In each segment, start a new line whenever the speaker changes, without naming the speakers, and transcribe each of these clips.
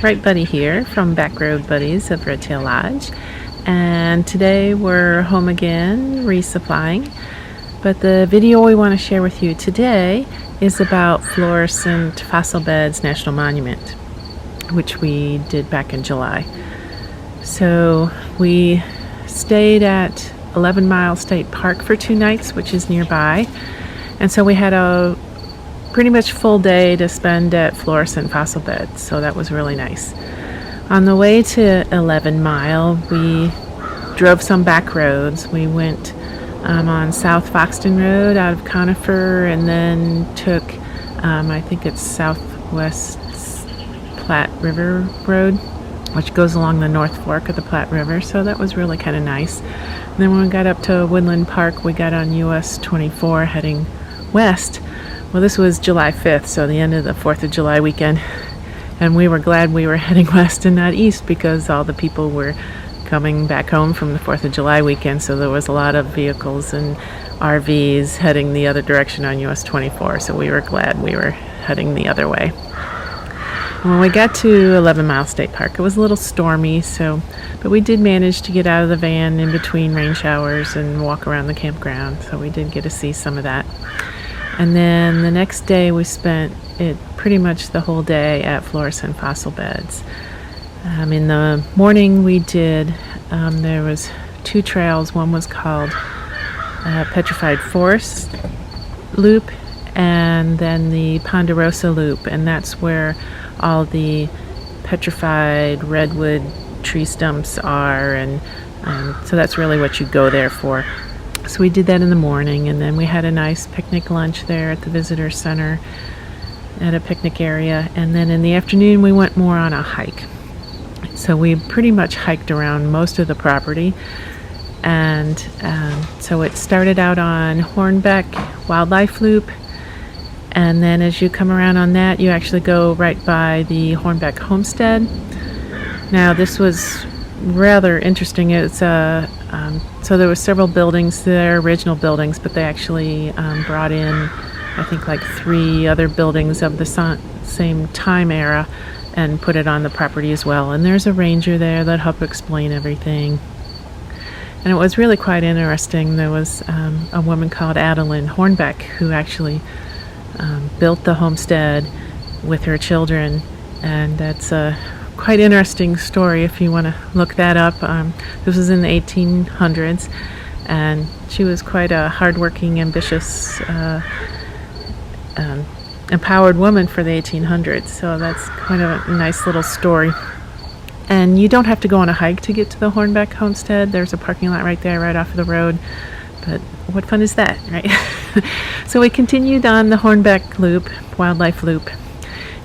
Right Buddy here from Back Road Buddies of Red Tail Lodge, and today we're home again resupplying. But the video we want to share with you today is about Florissant Fossil Beds National Monument, which we did back in July. So we stayed at 11 Mile State Park for 2 nights, which is nearby, and so we had a pretty much full day to spend at Florissant Fossil Beds, so that was really nice. On the way to 11 Mile, we drove some back roads. We went on South Foxton Road out of Conifer, and then took, I think it's Southwest Platte River Road, which goes along the North Fork of the Platte River, so that was really kind of nice. And then when we got up to Woodland Park, we got on US 24 heading west. Well, this was July 5th, so the end of the 4th of July weekend, and we were glad we were heading west and not east because all the people were coming back home from the 4th of July weekend, so there was a lot of vehicles and RVs heading the other direction on US 24, so we were glad we were heading the other way. And when we got to 11 Mile State Park, it was a little stormy, but we did manage to get out of the van in between rain showers and walk around the campground, so we did get to see some of that. And then the next day we spent it pretty much the whole day at Florissant Fossil Beds. In the morning we did, there was 2 trails. One was called Petrified Forest Loop, and then the Ponderosa Loop, and that's where all the petrified redwood tree stumps are, and so that's really what you go there for. So we did that in the morning, and then we had a nice picnic lunch there at the visitor center at a picnic area, and then in the afternoon we went more on a hike. So we pretty much hiked around most of the property, and so it started out on Hornbeck Wildlife Loop, and then as you come around on that, you actually go right by the Hornbeck Homestead. Now this was rather interesting. It's so there were several buildings there, original buildings, but they actually brought in, I think, like 3 other buildings of the same time era and put it on the property as well. And there's a ranger there that helped explain everything. And it was really quite interesting. There was a woman called Adeline Hornbeck who actually built the homestead with her children, and that's a quite interesting story if you want to look that up. This was in the 1800s, and she was quite a hardworking, ambitious, empowered woman for the 1800s, so that's kind of a nice little story. And you don't have to go on a hike to get to the Hornbeck Homestead. There's a parking lot right there, right off of the road, but what fun is that, right? So we continued on the Hornbeck Loop, Wildlife Loop,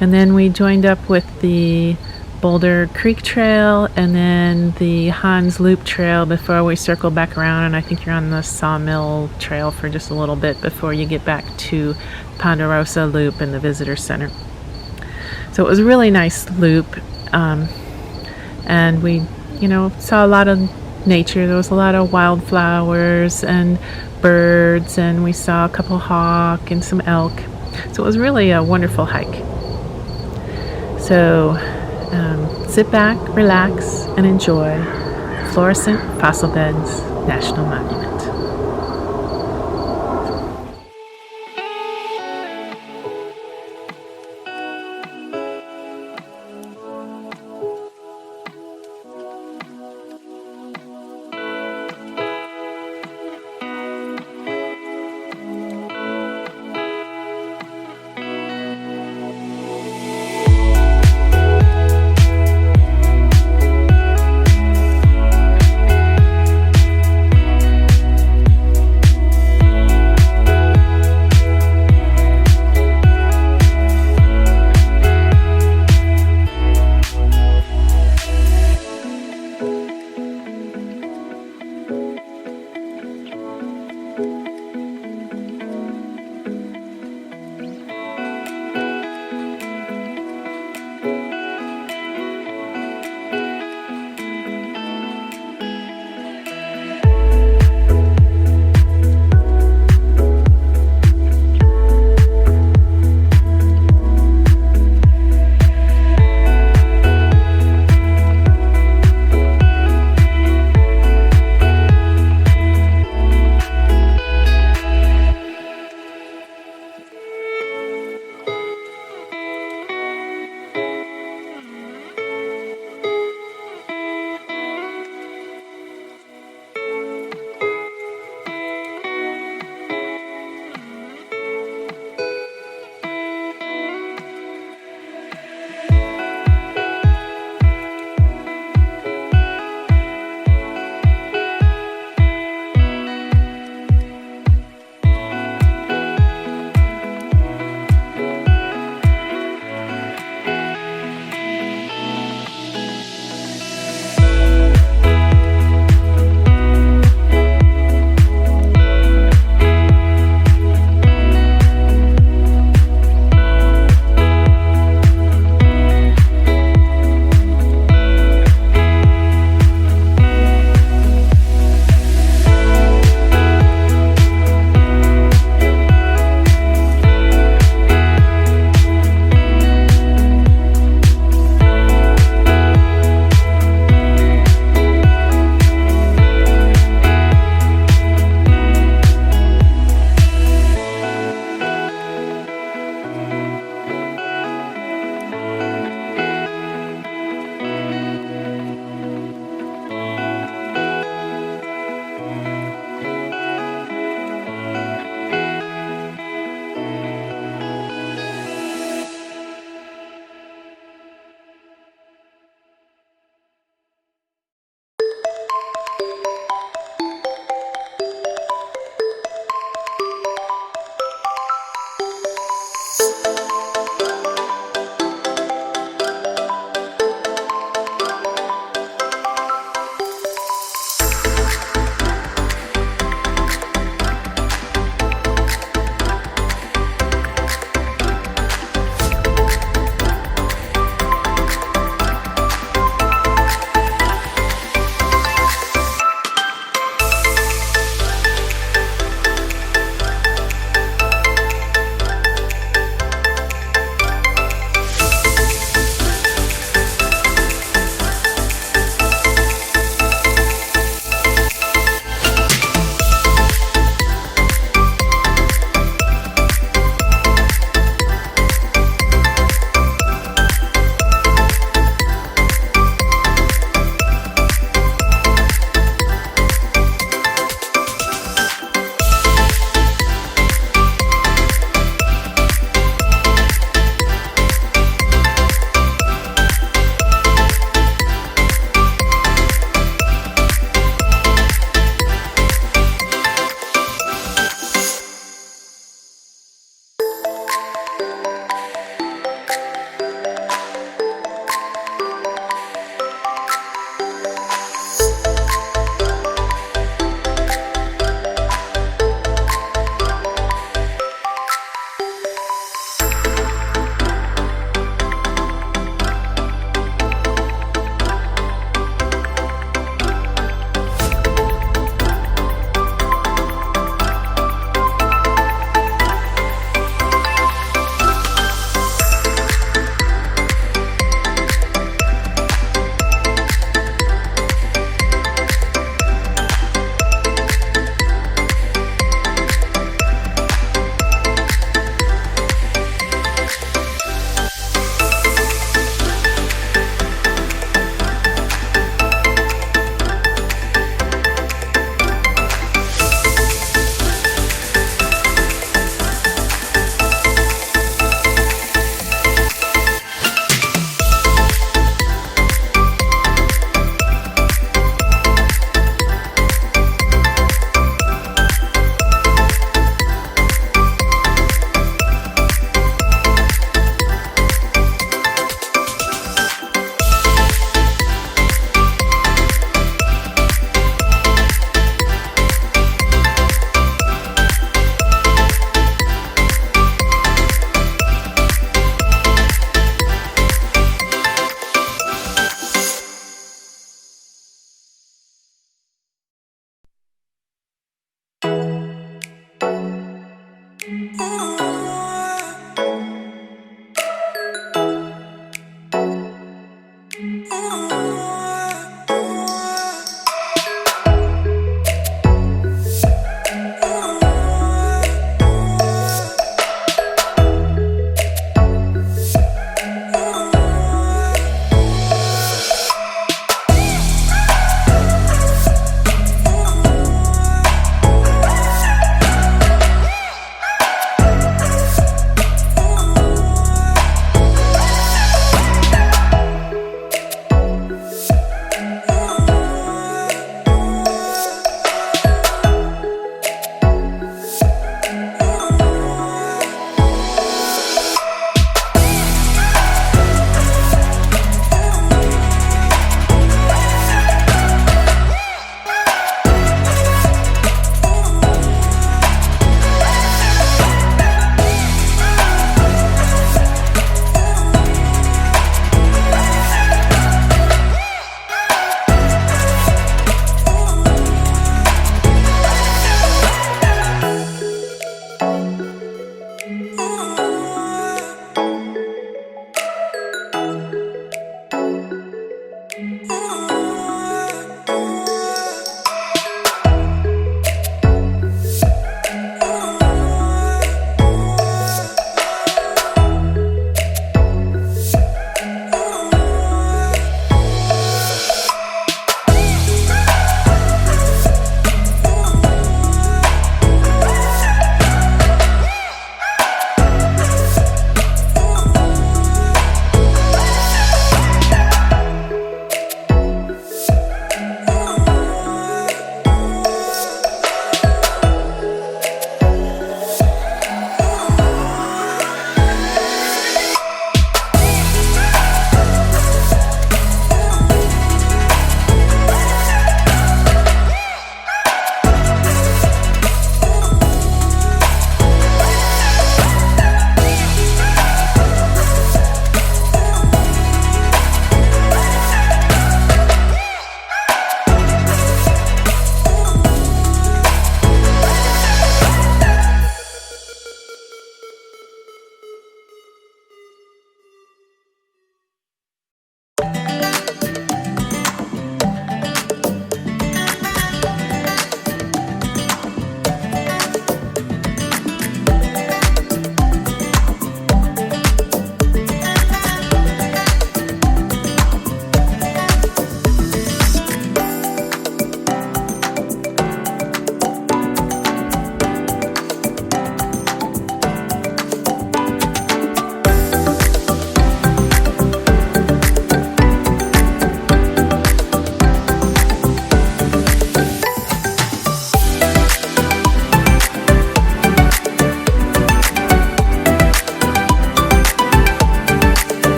and then we joined up with the Boulder Creek Trail and then the Hans Loop Trail before we circle back around, and I think you're on the Sawmill Trail for just a little bit before you get back to Ponderosa Loop and the Visitor Center. So it was a really nice loop, and we, saw a lot of nature. There was a lot of wildflowers and birds, and we saw a couple hawk and some elk. So it was really a wonderful hike. So sit back, relax, and enjoy Florissant Fossil Beds National Monument.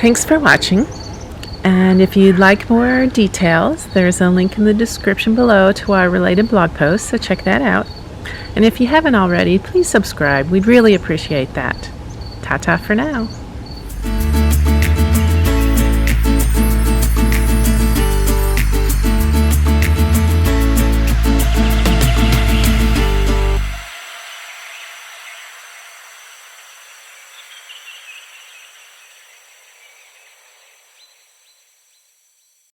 Thanks for watching. And if you'd like more details, there's a link in the description below to our related blog post, so check that out. And if you haven't already, please subscribe. We'd really appreciate that. Ta-ta for now.